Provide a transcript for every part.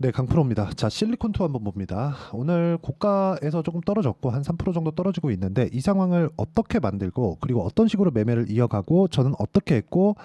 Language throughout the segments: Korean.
네, 강프로입니다. 자, 실리콘2 한번 봅니다. 오늘 고가에서 조금 떨어졌고 한 3% 정도 떨어지고 있는데 이 상황을 어떻게 만들고 그리고 어떤 식으로 매매를 이어가고 저는 어떻게 했고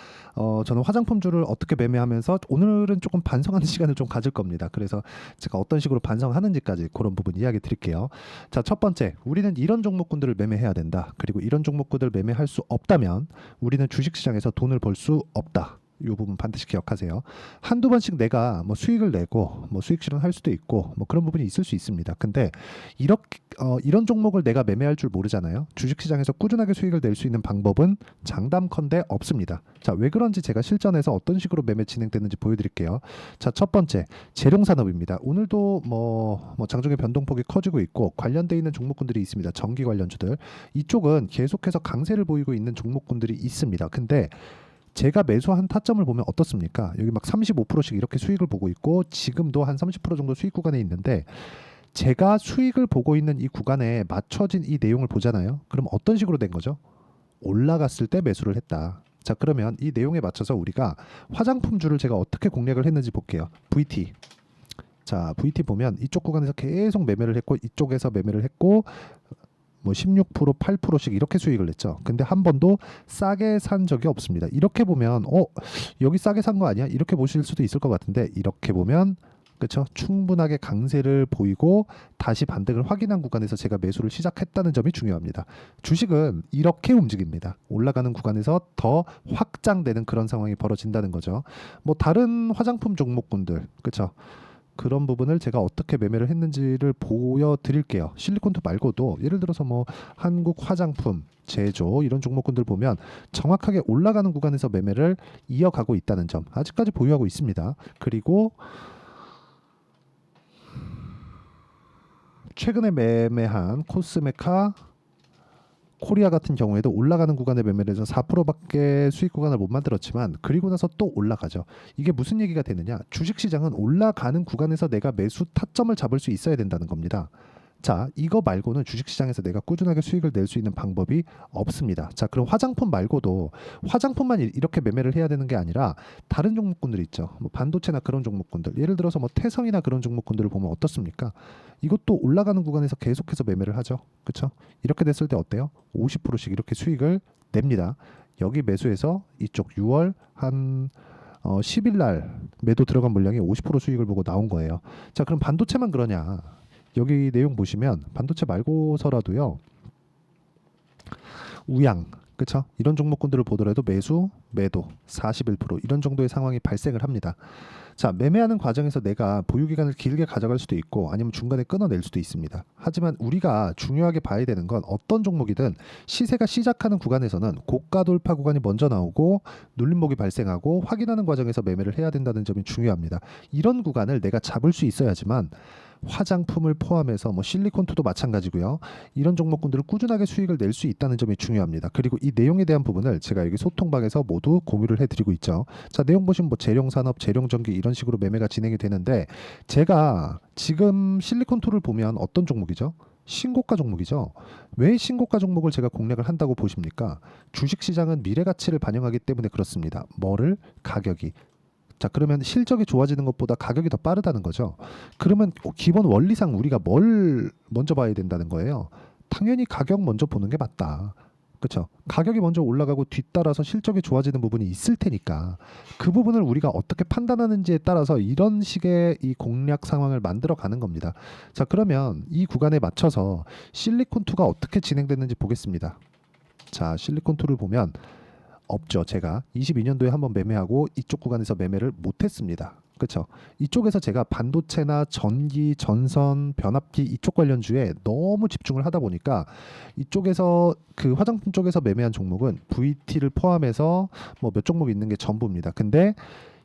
저는 화장품주를 어떻게 매매하면서 오늘은 조금 반성하는 시간을 좀 가질 겁니다. 그래서 제가 어떤 식으로 반성하는지까지 그런 부분 이야기 드릴게요. 자, 첫 번째, 우리는 이런 종목군들을 매매해야 된다. 그리고 이런 종목군들을 매매할 수 없다면 우리는 주식시장에서 돈을 벌 수 없다. 이 부분 반드시 기억하세요. 한두 번씩 내가 뭐 수익을 내고 뭐 수익 실현할 수도 있고 뭐 그런 부분이 있을 수 있습니다. 근데 이렇게 이런 종목을 내가 매매할 줄 모르잖아요. 주식시장에서 꾸준하게 수익을 낼 수 있는 방법은 장담컨대 없습니다. 자, 왜 그런지 제가 실전에서 어떤 식으로 매매 진행됐는지 보여드릴게요. 자, 첫 번째, 재룡산업입니다. 오늘도 뭐 장중에 변동폭이 커지고 있고 관련돼 있는 종목군들이 있습니다. 전기 관련주들. 이쪽은 계속해서 강세를 보이고 있는 종목군들이 있습니다. 근데 제가 매수한 타점을 보면 어떻습니까? 여기 막 35%씩 이렇게 수익을 보고 있고 지금도 한 30% 정도 수익 구간에 있는데 제가 수익을 보고 있는 이 구간에 맞춰진 이 내용을 보잖아요. 그럼 어떤 식으로 된 거죠? 올라갔을 때 매수를 했다. 자, 그러면 이 내용에 맞춰서 우리가 화장품주를 제가 어떻게 공략을 했는지 볼게요. VT. 자, VT 보면 이쪽 구간에서 계속 매매를 했고 이쪽에서 매매를 했고 뭐 16%, 8%씩 이렇게 수익을 냈죠. 근데 한 번도 싸게 산 적이 없습니다. 이렇게 보면 여기 싸게 산 거 아니야? 이렇게 보실 수도 있을 것 같은데 이렇게 보면 그렇죠? 충분하게 강세를 보이고 다시 반등을 확인한 구간에서 제가 매수를 시작했다는 점이 중요합니다. 주식은 이렇게 움직입니다. 올라가는 구간에서 더 확장되는 그런 상황이 벌어진다는 거죠. 뭐 다른 화장품 종목군들 그렇죠? 그런 부분을 제가 어떻게 매매를 했는지를 보여드릴게요. 실리콘2 말고도 예를 들어서 뭐 한국 화장품, 제조 이런 종목군들 보면 정확하게 올라가는 구간에서 매매를 이어가고 있다는 점 아직까지 보유하고 있습니다. 그리고 최근에 매매한 코스메카 코리아 같은 경우에도 올라가는 구간에 매매를 해서 4%밖에 수익 구간을 못 만들었지만 그리고 나서 또 올라가죠. 이게 무슨 얘기가 되느냐? 주식시장은 올라가는 구간에서 내가 매수 타점을 잡을 수 있어야 된다는 겁니다. 자, 이거 말고는 주식시장에서 내가 꾸준하게 수익을 낼 수 있는 방법이 없습니다. 자, 그럼 화장품 말고도 화장품만 이렇게 매매를 해야 되는 게 아니라 다른 종목군들 있죠. 뭐 반도체나 그런 종목군들, 예를 들어서 뭐 태성이나 그런 종목군들을 보면 어떻습니까? 이것도 올라가는 구간에서 계속해서 매매를 하죠. 그렇죠? 이렇게 됐을 때 어때요? 50%씩 이렇게 수익을 냅니다. 여기 매수해서 이쪽 6월 한 10일 날 매도 들어간 물량이 50% 수익을 보고 나온 거예요. 자, 그럼 반도체만 그러냐? 여기 내용 보시면 반도체 말고서라도요. 우양, 그렇죠? 이런 종목군들을 보더라도 매수, 매도 41% 이런 정도의 상황이 발생을 합니다. 자, 매매하는 과정에서 내가 보유 기간을 길게 가져갈 수도 있고 아니면 중간에 끊어낼 수도 있습니다. 하지만 우리가 중요하게 봐야 되는 건 어떤 종목이든 시세가 시작하는 구간에서는 고가 돌파 구간이 먼저 나오고 눌림목이 발생하고 확인하는 과정에서 매매를 해야 된다는 점이 중요합니다. 이런 구간을 내가 잡을 수 있어야지만 화장품을 포함해서 뭐 실리콘2도 마찬가지고요. 이런 종목군들을 꾸준하게 수익을 낼 수 있다는 점이 중요합니다. 그리고 이 내용에 대한 부분을 제가 여기 소통방에서 모두 공유를 해드리고 있죠. 자, 내용 보시면 뭐 재룡산업, 재룡전기 이런 식으로 매매가 진행이 되는데 제가 지금 실리콘2를 보면 어떤 종목이죠? 신고가 종목이죠. 왜 신고가 종목을 제가 공략을 한다고 보십니까? 주식시장은 미래가치를 반영하기 때문에 그렇습니다. 뭐를? 가격이. 자, 그러면 실적이 좋아지는 것보다 가격이 더 빠르다는 거죠. 그러면 기본 원리상 우리가 뭘 먼저 봐야 된다는 거예요. 당연히 가격 먼저 보는 게 맞다. 그렇죠? 가격이 먼저 올라가고 뒤따라서 실적이 좋아지는 부분이 있을 테니까 그 부분을 우리가 어떻게 판단하는지에 따라서 이런 식의 이 공략 상황을 만들어 가는 겁니다. 자, 그러면 이 구간에 맞춰서 실리콘2가 어떻게 진행됐는지 보겠습니다. 자, 실리콘2를 보면 없죠. 제가 22년도에 한번 매매하고 이쪽 구간에서 매매를 못했습니다. 그렇죠? 이쪽에서 제가 반도체나 전기, 전선, 변압기 이쪽 관련주에 너무 집중을 하다 보니까 이쪽에서 그 화장품 쪽에서 매매한 종목은 VT를 포함해서 뭐 몇 종목 있는 게 전부입니다. 근데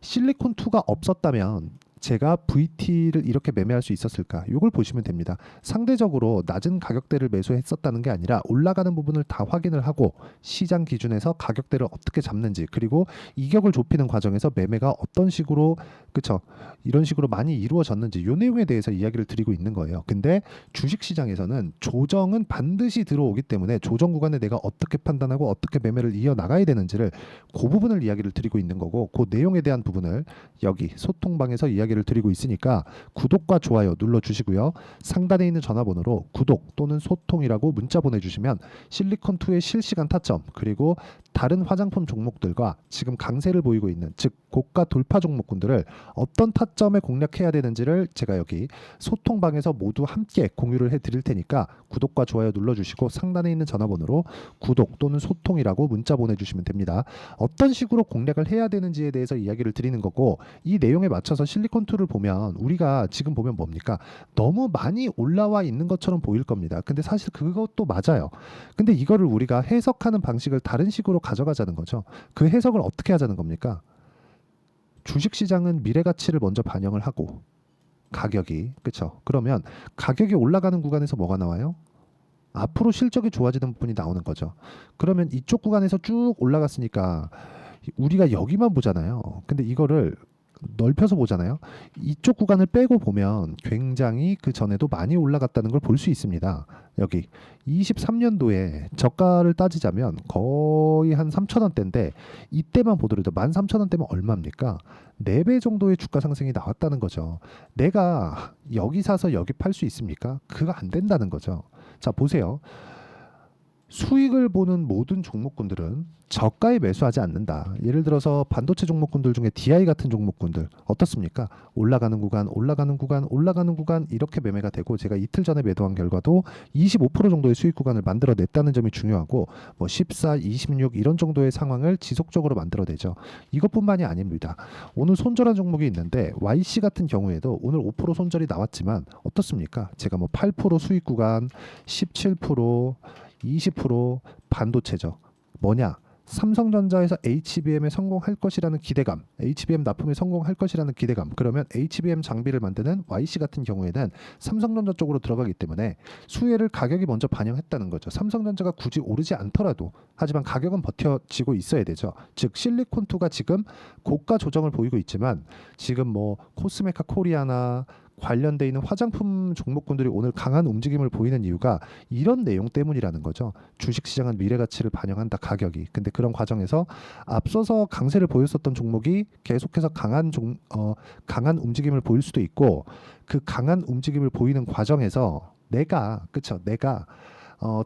실리콘2가 없었다면 제가 VT를 이렇게 매매할 수 있었을까? 이걸 보시면 됩니다. 상대적으로 낮은 가격대를 매수했었다는 게 아니라 올라가는 부분을 다 확인을 하고 시장 기준에서 가격대를 어떻게 잡는지 그리고 이격을 좁히는 과정에서 매매가 어떤 식으로 그쵸? 이런 식으로 많이 이루어졌는지 이 내용에 대해서 이야기를 드리고 있는 거예요. 근데 주식시장에서는 조정은 반드시 들어오기 때문에 조정 구간에 내가 어떻게 판단하고 어떻게 매매를 이어나가야 되는지를 그 부분을 이야기를 드리고 있는 거고, 그 내용에 대한 부분을 여기 소통방에서 이야기를 드리고 있으니까 구독과 좋아요 눌러주시고요. 상단에 있는 전화번호로 구독 또는 소통이라고 문자 보내주시면 실리콘2의 실시간 타점, 그리고 다른 화장품 종목들과 지금 강세를 보이고 있는, 즉 고가 돌파 종목군들을 어떤 타점에 공략해야 되는지를 제가 여기 소통방에서 모두 함께 공유를 해드릴 테니까 구독과 좋아요 눌러주시고 상단에 있는 전화번호로 구독 또는 소통이라고 문자 보내주시면 됩니다. 어떤 식으로 공략을 해야 되는지에 대해서 이야기를 드리는 거고, 이 내용에 맞춰서 실리콘2를 보면 우리가 지금 보면 뭡니까? 너무 많이 올라와 있는 것처럼 보일 겁니다. 근데 사실 그것도 맞아요. 근데 이거를 우리가 해석하는 방식을 다른 식으로 가져가자는 거죠. 그 해석을 어떻게 하자는 겁니까? 주식시장은 미래 가치를 먼저 반영을 하고 가격이, 그쵸? 그러면 가격이 올라가는 구간에서 뭐가 나와요? 앞으로 실적이 좋아지는 부분이 나오는 거죠. 그러면 이쪽 구간에서 쭉 올라갔으니까 우리가 여기만 보잖아요. 근데 이거를 넓혀서 보잖아요. 이쪽 구간을 빼고 보면 굉장히 그 전에도 많이 올라갔다는 걸 볼 수 있습니다. 여기 23년도에 저가를 따지자면 거의 한 3,000원대인데 이때만 보더라도 13,000원대면 얼마입니까? 4배 정도의 주가 상승이 나왔다는 거죠. 내가 여기 사서 여기 팔 수 있습니까? 그거 안 된다는 거죠. 자, 보세요. 수익을 보는 모든 종목군들은 저가에 매수하지 않는다. 예를 들어서 반도체 종목군들 중에 DI 같은 종목군들 어떻습니까? 올라가는 구간, 올라가는 구간, 올라가는 구간 이렇게 매매가 되고, 제가 이틀 전에 매도한 결과도 25% 정도의 수익 구간을 만들어냈다는 점이 중요하고, 뭐 14, 26 이런 정도의 상황을 지속적으로 만들어내죠. 이것뿐만이 아닙니다. 오늘 손절한 종목이 있는데 YC 같은 경우에도 오늘 5% 손절이 나왔지만 어떻습니까? 제가 뭐 8% 수익 구간, 17%, 20% 반도체죠. 뭐냐? 삼성전자에서 HBM에 성공할 것이라는 기대감, HBM 납품에 성공할 것이라는 기대감. 그러면 HBM 장비를 만드는 YC 같은 경우에는 삼성전자 쪽으로 들어가기 때문에 수혜를 가격이 먼저 반영했다는 거죠. 삼성전자가 굳이 오르지 않더라도, 하지만 가격은 버텨지고 있어야 되죠. 즉 실리콘2가 지금 고가 조정을 보이고 있지만 지금 뭐 코스메카 코리아나 관련돼 있는 화장품 종목군들이 오늘 강한 움직임을 보이는 이유가 이런 내용 때문이라는 거죠. 주식시장은 미래 가치를 반영한다, 가격이. 근데 그런 과정에서 앞서서 강세를 보였었던 종목이 계속해서 강한 움직임을 보일 수도 있고, 그 강한 움직임을 보이는 과정에서 내가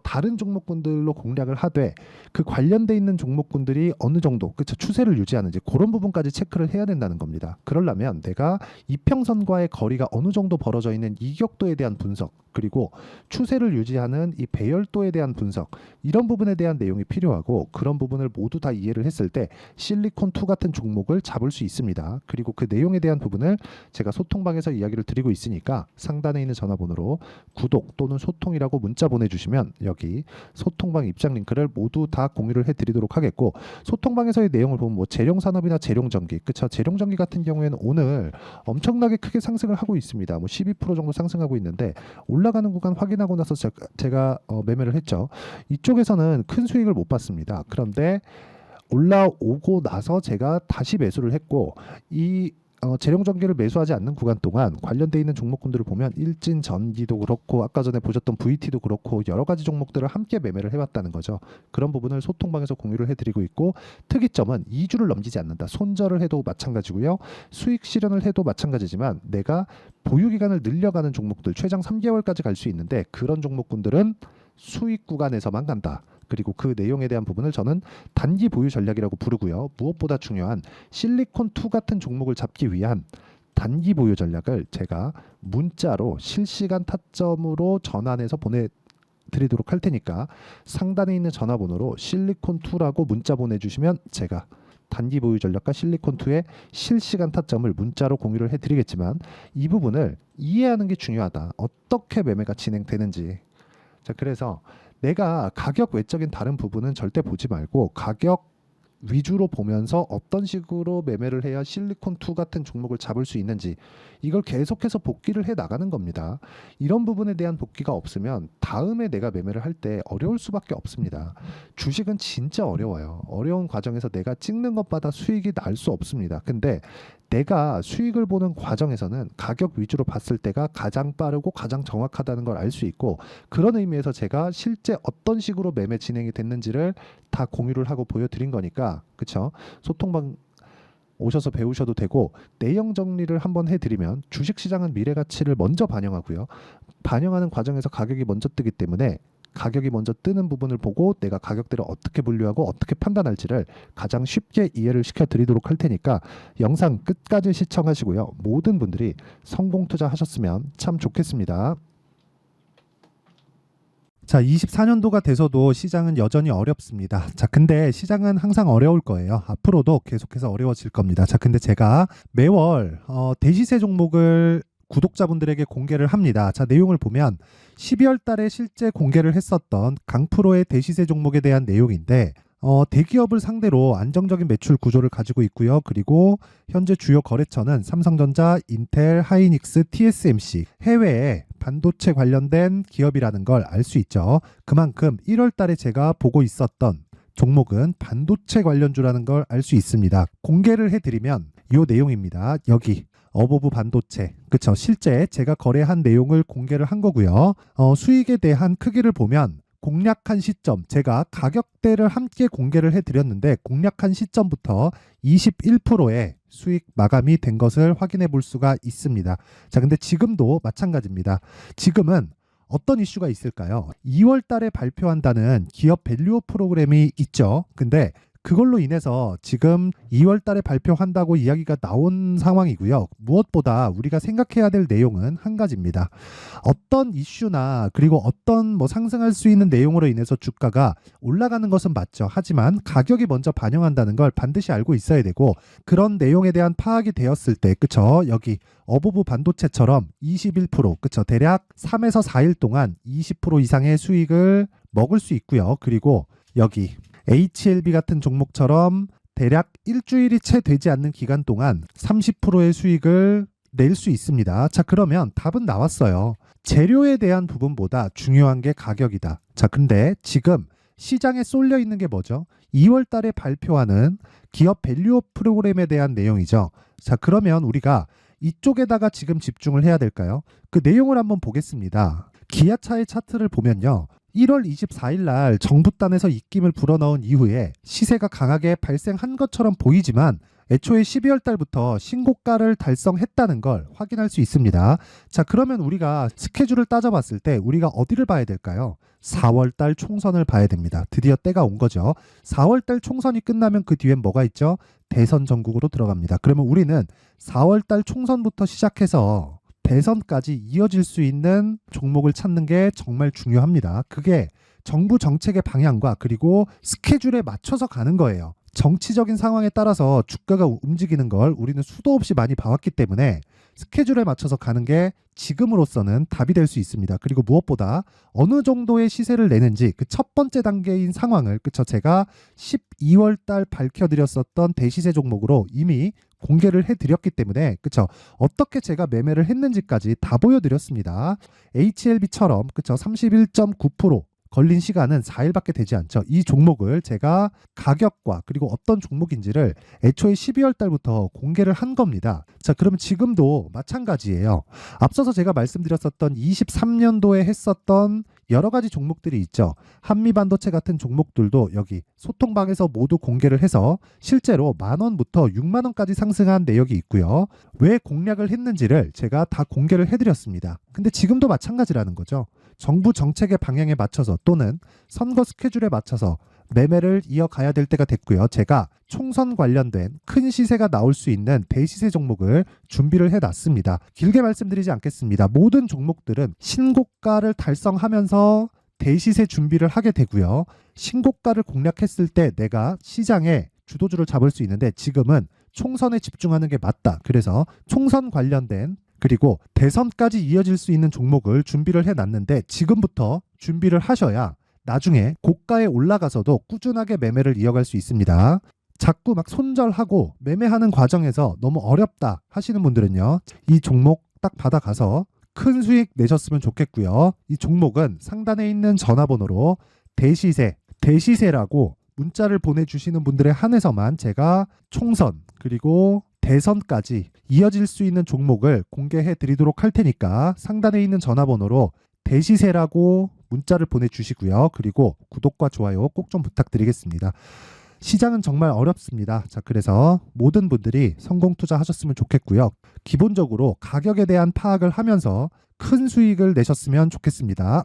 다른 종목군들로 공략을 하되 그 관련돼 있는 종목군들이 어느 정도 추세를 유지하는지 그런 부분까지 체크를 해야 된다는 겁니다. 그러려면 내가 이평선과의 거리가 어느 정도 벌어져 있는 이격도에 대한 분석, 그리고 추세를 유지하는 이 배열도에 대한 분석, 이런 부분에 대한 내용이 필요하고, 그런 부분을 모두 다 이해를 했을 때 실리콘2 같은 종목을 잡을 수 있습니다. 그리고 그 내용에 대한 부분을 제가 소통방에서 이야기를 드리고 있으니까 상단에 있는 전화번호로 구독 또는 소통이라고 문자 보내주시면 여기 소통방 입장 링크를 모두 다 공유를 해드리도록 하겠고, 소통방에서의 내용을 보면 뭐 재룡산업이나 재룡전기, 그쵸? 재룡전기 같은 경우에는 오늘 엄청나게 크게 상승을 하고 있습니다. 뭐 12% 정도 상승하고 있는데 올라가는 구간 확인하고 나서 제가 매매를 했죠. 이쪽에서는 큰 수익을 못 봤습니다. 그런데 올라오고 나서 제가 다시 매수를 했고, 이 재룡전기를 매수하지 않는 구간 동안 관련돼 있는 종목군들을 보면 일진전기도 그렇고 아까 전에 보셨던 VT도 그렇고 여러 가지 종목들을 함께 매매를 해왔다는 거죠. 그런 부분을 소통방에서 공유를 해드리고 있고, 특이점은 2주를 넘기지 않는다. 손절을 해도 마찬가지고요. 수익 실현을 해도 마찬가지지만 내가 보유 기간을 늘려가는 종목들, 최장 3개월까지 갈 수 있는데 그런 종목군들은 수익 구간에서만 간다. 그리고 그 내용에 대한 부분을 저는 단기 보유 전략이라고 부르고요. 무엇보다 중요한 실리콘2 같은 종목을 잡기 위한 단기 보유 전략을 제가 문자로 실시간 타점으로 전환해서 보내드리도록 할 테니까 상단에 있는 전화번호로 실리콘2라고 문자 보내주시면 제가 단기 보유 전략과 실리콘2의 실시간 타점을 문자로 공유를 해드리겠지만, 이 부분을 이해하는 게 중요하다. 어떻게 매매가 진행되는지. 자, 그래서 내가 가격 외적인 다른 부분은 절대 보지 말고 가격 위주로 보면서 어떤 식으로 매매를 해야 실리콘2 같은 종목을 잡을 수 있는지 이걸 계속해서 복기를 해 나가는 겁니다. 이런 부분에 대한 복기가 없으면 다음에 내가 매매를 할 때 어려울 수밖에 없습니다. 주식은 진짜 어려워요. 어려운 과정에서 내가 찍는 것마다 수익이 날 수 없습니다. 근데 내가 수익을 보는 과정에서는 가격 위주로 봤을 때가 가장 빠르고 가장 정확하다는 걸 알 수 있고, 그런 의미에서 제가 실제 어떤 식으로 매매 진행이 됐는지를 다 공유를 하고 보여드린 거니까, 그쵸? 소통방 오셔서 배우셔도 되고, 내용 정리를 한번 해드리면 주식시장은 미래 가치를 먼저 반영하고요. 반영하는 과정에서 가격이 먼저 뜨기 때문에 가격이 먼저 뜨는 부분을 보고 내가 가격대를 어떻게 분류하고 어떻게 판단할지를 가장 쉽게 이해를 시켜드리도록 할 테니까 영상 끝까지 시청하시고요. 모든 분들이 성공 투자하셨으면 참 좋겠습니다. 자, 24년도가 돼서도 시장은 여전히 어렵습니다. 자, 근데 시장은 항상 어려울 거예요. 앞으로도 계속해서 어려워질 겁니다. 자, 근데 제가 매월 대시세 종목을 구독자분들에게 공개를 합니다. 자, 내용을 보면 12월 달에 실제 공개를 했었던 강프로의 대시세 종목에 대한 내용인데, 대기업을 상대로 안정적인 매출 구조를 가지고 있고요. 그리고 현재 주요 거래처는 삼성전자, 인텔, 하이닉스, TSMC, 해외에 반도체 관련된 기업이라는 걸 알 수 있죠. 그만큼 1월 달에 제가 보고 있었던 종목은 반도체 관련주라는 걸 알 수 있습니다. 공개를 해드리면 이 내용입니다. 여기 어보브 반도체, 그쵸? 실제 제가 거래한 내용을 공개를 한 거고요. 수익에 대한 크기를 보면 공략한 시점, 제가 가격대를 함께 공개를 해드렸는데 공략한 시점부터 21%의 수익 마감이 된 것을 확인해 볼 수가 있습니다. 자, 근데 지금도 마찬가지입니다. 지금은 어떤 이슈가 있을까요? 2월 달에 발표한다는 기업 밸류업 프로그램이 있죠. 근데 그걸로 인해서 지금 2월 달에 발표한다고 이야기가 나온 상황이고요. 무엇보다 우리가 생각해야 될 내용은 한 가지입니다. 어떤 이슈나 그리고 어떤 상승할 수 있는 내용으로 인해서 주가가 올라가는 것은 맞죠. 하지만 가격이 먼저 반영한다는 걸 반드시 알고 있어야 되고, 그런 내용에 대한 파악이 되었을 때, 그쵸? 여기 어보브 반도체처럼 21%, 그쵸? 대략 3에서 4일 동안 20% 이상의 수익을 먹을 수 있고요. 그리고 여기 HLB 같은 종목처럼 대략 일주일이 채 되지 않는 기간 동안 30%의 수익을 낼 수 있습니다. 자, 그러면 답은 나왔어요. 재료에 대한 부분보다 중요한 게 가격이다. 자, 근데 지금 시장에 쏠려 있는 게 뭐죠? 2월 달에 발표하는 기업 밸류업 프로그램에 대한 내용이죠. 자, 그러면 우리가 이쪽에다가 지금 집중을 해야 될까요? 그 내용을 한번 보겠습니다. 기아차의 차트를 보면요. 1월 24일 날 정부단에서 입김을 불어넣은 이후에 시세가 강하게 발생한 것처럼 보이지만 애초에 12월 달부터 신고가를 달성했다는 걸 확인할 수 있습니다. 자, 그러면 우리가 스케줄을 따져봤을 때 우리가 어디를 봐야 될까요? 4월 달 총선을 봐야 됩니다. 드디어 때가 온 거죠. 4월 달 총선이 끝나면 그 뒤엔 뭐가 있죠? 대선 전국으로 들어갑니다. 그러면 우리는 4월 달 총선부터 시작해서 대선까지 이어질 수 있는 종목을 찾는 게 정말 중요합니다. 그게 정부 정책의 방향과 그리고 스케줄에 맞춰서 가는 거예요. 정치적인 상황에 따라서 주가가 움직이는 걸 우리는 수도 없이 많이 봐왔기 때문에 스케줄에 맞춰서 가는 게 지금으로서는 답이 될 수 있습니다. 그리고 무엇보다 어느 정도의 시세를 내는지 그 첫 번째 단계인 상황을, 그쵸? 제가 12월 달 밝혀드렸었던 대시세 종목으로 이미 공개를 해드렸기 때문에, 그쵸? 어떻게 제가 매매를 했는지까지 다 보여드렸습니다. HLB처럼, 그쵸? 31.9% 걸린 시간은 4일밖에 되지 않죠. 이 종목을 제가 가격과 그리고 어떤 종목인지를 애초에 12월 달부터 공개를 한 겁니다. 자, 그러면 지금도 마찬가지예요. 앞서서 제가 말씀드렸었던 23년도에 했었던 여러 가지 종목들이 있죠. 한미반도체 같은 종목들도 여기 소통방에서 모두 공개를 해서 실제로 10,000원부터 60,000원까지 상승한 내역이 있고요. 왜 공략을 했는지를 제가 다 공개를 해드렸습니다. 근데 지금도 마찬가지라는 거죠. 정부 정책의 방향에 맞춰서 또는 선거 스케줄에 맞춰서 매매를 이어가야 될 때가 됐고요. 제가 총선 관련된 큰 시세가 나올 수 있는 대시세 종목을 준비를 해놨습니다. 길게 말씀드리지 않겠습니다. 모든 종목들은 신고가를 달성하면서 대시세 준비를 하게 되고요. 신고가를 공략했을 때 내가 시장에 주도주를 잡을 수 있는데 지금은 총선에 집중하는 게 맞다. 그래서 총선 관련된 그리고 대선까지 이어질 수 있는 종목을 준비를 해놨는데 지금부터 준비를 하셔야 나중에 고가에 올라가서도 꾸준하게 매매를 이어갈 수 있습니다. 자꾸 막 손절하고 매매하는 과정에서 너무 어렵다 하시는 분들은요, 이 종목 딱 받아가서 큰 수익 내셨으면 좋겠고요. 이 종목은 상단에 있는 전화번호로 대시세라고 문자를 보내주시는 분들에 한해서만 제가 총선 그리고 대선까지 이어질 수 있는 종목을 공개해 드리도록 할 테니까 상단에 있는 전화번호로 대시세라고 문자를 보내주시고요. 그리고 구독과 좋아요 꼭 좀 부탁드리겠습니다. 시장은 정말 어렵습니다. 자, 그래서 모든 분들이 성공 투자하셨으면 좋겠고요. 기본적으로 가격에 대한 파악을 하면서 큰 수익을 내셨으면 좋겠습니다.